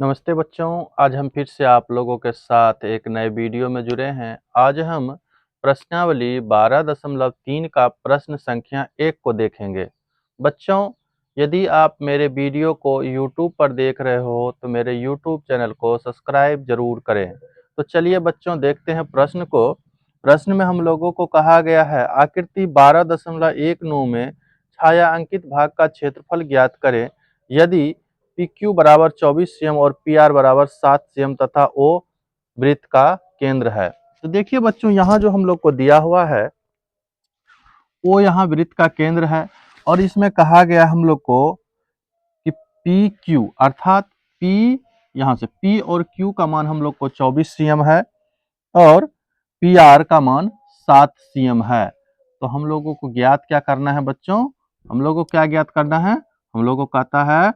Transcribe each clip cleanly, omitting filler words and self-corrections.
नमस्ते बच्चों, आज हम फिर से आप लोगों के साथ एक नए वीडियो में जुड़े हैं। आज हम प्रश्नावली 12.3 का प्रश्न संख्या 1 को देखेंगे। बच्चों, यदि आप मेरे वीडियो को YouTube पर देख रहे हो तो मेरे YouTube चैनल को सब्सक्राइब जरूर करें। तो चलिए बच्चों देखते हैं प्रश्न को। प्रश्न में हम लोगों को कहा गया है आकृति 12.19 में छायांकित भाग का क्षेत्रफल ज्ञात करें यदि पी क्यू बराबर 24 cm और पी आर बराबर 7 cm तथा ओ वृत्त का केंद्र है। तो देखिए बच्चों, यहाँ जो हम लोग को दिया हुआ है वो यहाँ वृत्त का केंद्र है और इसमें कहा गया हम लोग को कि पी क्यू अर्थात पी, यहाँ से पी और क्यू का मान हम लोग को 24 cm है और पी आर का मान 7 cm है। तो हम लोगों को ज्ञात क्या करना है बच्चों? हम लोगों को क्या ज्ञात करना है? हम लोगों को कहता है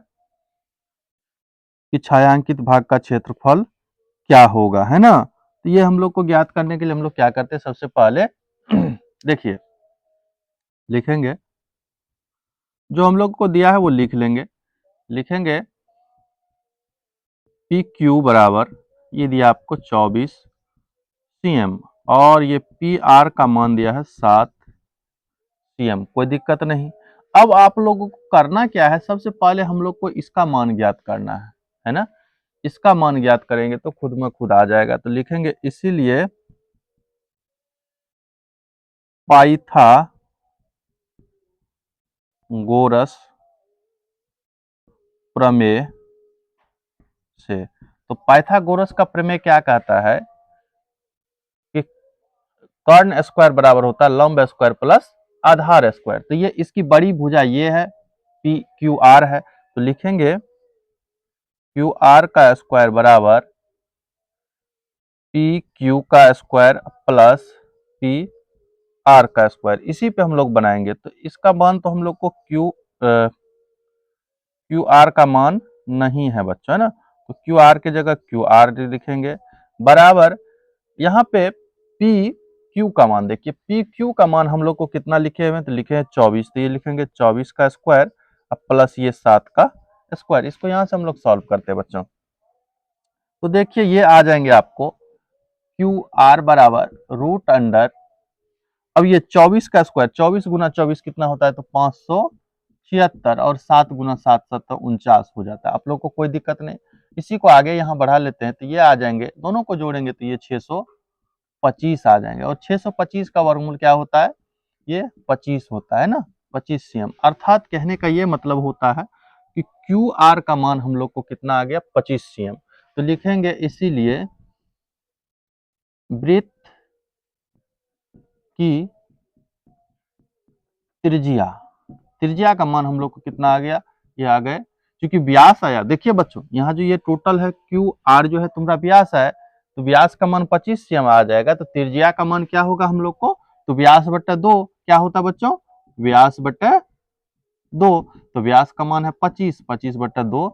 कि छायांकित भाग का क्षेत्रफल क्या होगा, है ना। तो ये हम लोग को ज्ञात करने के लिए हम लोग क्या करते हैं, सबसे पहले देखिए लिखेंगे, जो हम लोग को दिया है वो लिख लेंगे। लिखेंगे पी क्यू बराबर, ये दिया आपको 24 cm और ये पी आर का मान दिया है 7 cm। कोई दिक्कत नहीं। अब आप लोगों को करना क्या है, सबसे पहले हम लोग को इसका मान ज्ञात करना है ना। इसका मान ज्ञात करेंगे तो खुद में खुद आ जाएगा। तो लिखेंगे इसीलिए पाइथागोरस प्रमेय से, तो पाइथागोरस का प्रमेय क्या कहता है कि कर्ण स्क्वायर बराबर होता है लंब स्क्वायर प्लस आधार स्क्वायर। तो ये इसकी बड़ी भुजा ये है, पी क्यू आर है। तो लिखेंगे क्यू आर का स्क्वायर बराबर पी क्यू का स्क्वायर प्लस पी आर का स्क्वायर। इसी पे हम लोग बनाएंगे। तो इसका मान तो हम लोग को क्यू आर का मान नहीं है बच्चों, है ना। तो क्यू आर की जगह क्यू आर लिखेंगे बराबर, यहाँ पे पी क्यू का मान देखिए, पी क्यू का मान हम लोग को कितना लिखे हुए हैं, तो लिखे हैं 24। तो ये लिखेंगे 24 का स्क्वायर अब प्लस ये 7 का स्क्वायर। इसको यहाँ से हम लोग सॉल्व करते हैं बच्चों। तो देखिए ये आ जाएंगे आपको क्यू आर बराबर रूट अंडर, अब ये 24 का स्क्वायर, 24 गुना 24 कितना होता है, तो 576 और 7 गुना 7 7 49 हो जाता है। आप लोग को कोई दिक्कत नहीं। इसी को आगे यहाँ बढ़ा लेते हैं तो ये आ जाएंगे, दोनों को जोड़ेंगे तो ये 625 आ जाएंगे और 625 का वर्गमूल क्या होता है, ये 25 होता है ना, 25 cm। अर्थात कहने का ये मतलब होता है कि क्यू आर का मान हम लोग को कितना आ गया, 25 cm। तो लिखेंगे इसीलिए वृत्त की त्रिज्या, त्रिज्या का मान हम लोग को कितना आ गया, ये आ गए, क्योंकि व्यास आया। देखिए बच्चों, यहाँ जो ये टोटल है क्यू आर जो है तुम्हारा व्यास है, तो व्यास का मान 25 cm आ जाएगा। तो त्रिज्या का मान क्या होगा हम लोग को, तो व्यास बट्टा 2 क्या होता है बच्चों, व्यास बट्टा 2। तो व्यास का मान है 25, 25/2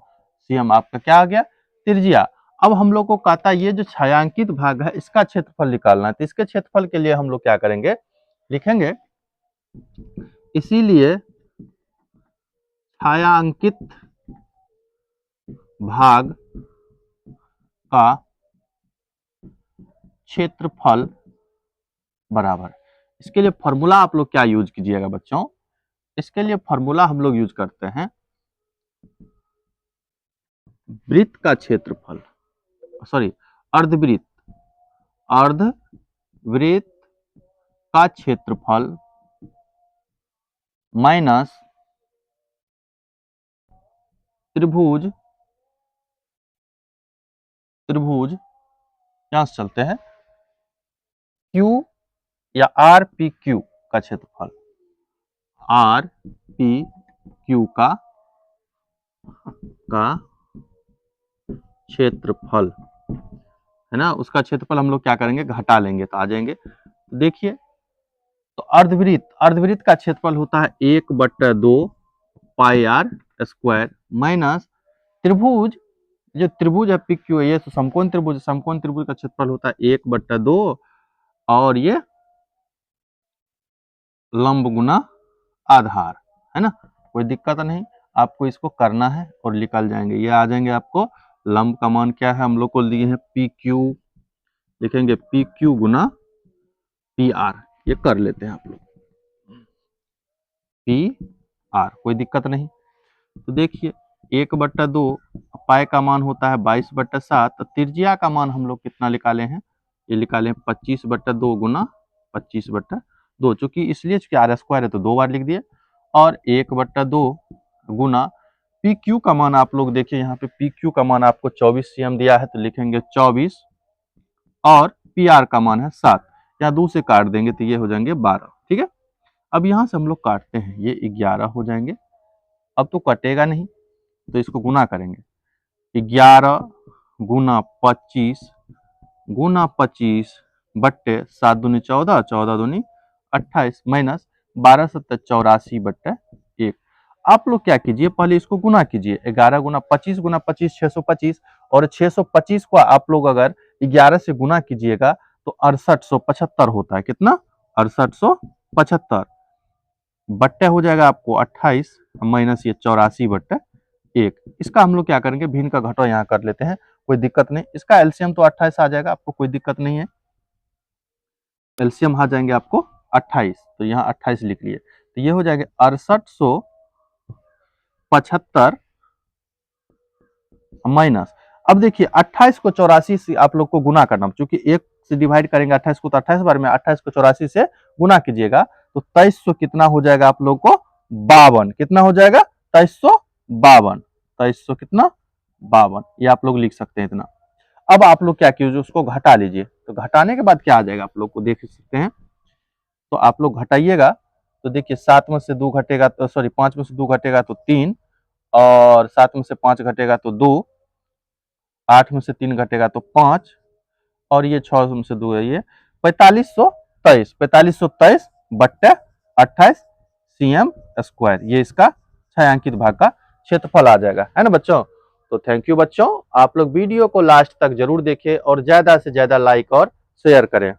cm आपका क्या आ गया, त्रिज्या। अब हम लोग को कहता है ये जो छायांकित भाग है इसका क्षेत्रफल निकालना है। तो इसके क्षेत्रफल के लिए हम लोग क्या करेंगे, लिखेंगे इसीलिए छायांकित भाग का क्षेत्रफल बराबर, इसके लिए फॉर्मूला आप लोग क्या यूज कीजिएगा बच्चों, इसके लिए फॉर्मूला हम लोग यूज करते हैं वृत्त का क्षेत्रफल, सॉरी अर्धवृत्त, अर्धवृत्त का क्षेत्रफल माइनस त्रिभुज, त्रिभुज यहां से चलते हैं क्यू या आर पी क्यू का क्षेत्रफल, आर पी क्यू का क्षेत्रफल है ना, उसका क्षेत्रफल हम लोग क्या करेंगे, घटा लेंगे तो आ जाएंगे। देखिए तो अर्धवृत्त, अर्धवृत्त का क्षेत्रफल होता है 1/2 पाई आर स्क्वायर माइनस त्रिभुज, जो त्रिभुज है पी क्यू, ये तो समकोण त्रिभुज, समकोण त्रिभुज का क्षेत्रफल होता है 1/2 और ये लंब गुना आधार, है ना। कोई दिक्कत नहीं, आपको इसको करना है और निकल जाएंगे, ये आ जाएंगे आपको लंब का मान क्या है, हम लोग को दिए हैं पी क्यू, लिखेंगे पी क्यू गुना पी आर, ये कर लेते हैं आप लोग, पी आर, कोई दिक्कत नहीं। तो देखिए 1/2 पाई का मान होता है 22/7, तो त्रिज्या का मान हम लोग कितना निकाले हैं, ये निकाले हैं 25/2 गुना 25/2, चूंकि इसलिए चूंकि आर स्क्वायर है तो 2 बार लिख दिए, और 1/2 गुना पी क्यू का मान आप लोग देखिए यहाँ पे पी क्यू का मान आपको 24 cm दिया है तो लिखेंगे 24, और पी आर का मान है 7, यहाँ 2 से काट देंगे तो ये हो जाएंगे 12, ठीक है। अब यहाँ से हम लोग काटते हैं, ये 11 हो जाएंगे, अब तो कटेगा नहीं तो इसको गुना करेंगे, 11 गुना 25 गुना 25 बट्टे 7 दूनी 14, 14 दूनी 28, माइनस 12 सत्तर 84/1। आप लोग क्या कीजिए, पहले इसको गुना कीजिए, 11 गुना 25 गुना 25 625, और 625 को आप लोग अगर 11 से गुना कीजिएगा तो 6875 होता है, कितना, 6875, बट्टे हो जाएगा आपको 28 माइनस ये 84/1। इसका हम लोग क्या करेंगे, भिन्न का घटाव यहाँ कर लेते हैं, कोई दिक्कत नहीं, इसका एलसीएम तो 28 आ जाएगा, आपको कोई दिक्कत नहीं है, एलसीएम आ जाएंगे आपको 28, तो यहाँ 28 लिख लिए, तो ये हो जाएगा 6875 माइनस, अब देखिए 28 को 84 से आप लोग को गुना करना, क्योंकि 1 से डिवाइड करेंगे 28 को तो 28 बार में, 28 को 84 से गुना कीजिएगा तो 2300 कितना हो जाएगा आप लोग को, 52, कितना हो जाएगा 2352, 2300 कितना 52, ये आप लोग लिख सकते हैं इतना। अब आप लोग क्या कीजिए, उसको घटा लीजिए, तो घटाने के बाद क्या आ जाएगा आप लोग को देख सकते हैं, तो आप लोग घटाइएगा तो देखिए 7 में से 2 घटेगा तो सॉरी 5 में से 2 घटेगा तो 3, और 7 में से 5 घटेगा तो 2, 8 में से 3 घटेगा तो 5, और ये 6 में से 2 है, ये 4523 बट्टे 28 cm स्क्वायर, ये इसका छायांकित भाग का क्षेत्रफल आ जाएगा, है ना बच्चों। तो थैंक यू बच्चों, आप लोग वीडियो को लास्ट तक जरूर देखें और ज्यादा से ज्यादा लाइक और शेयर करें।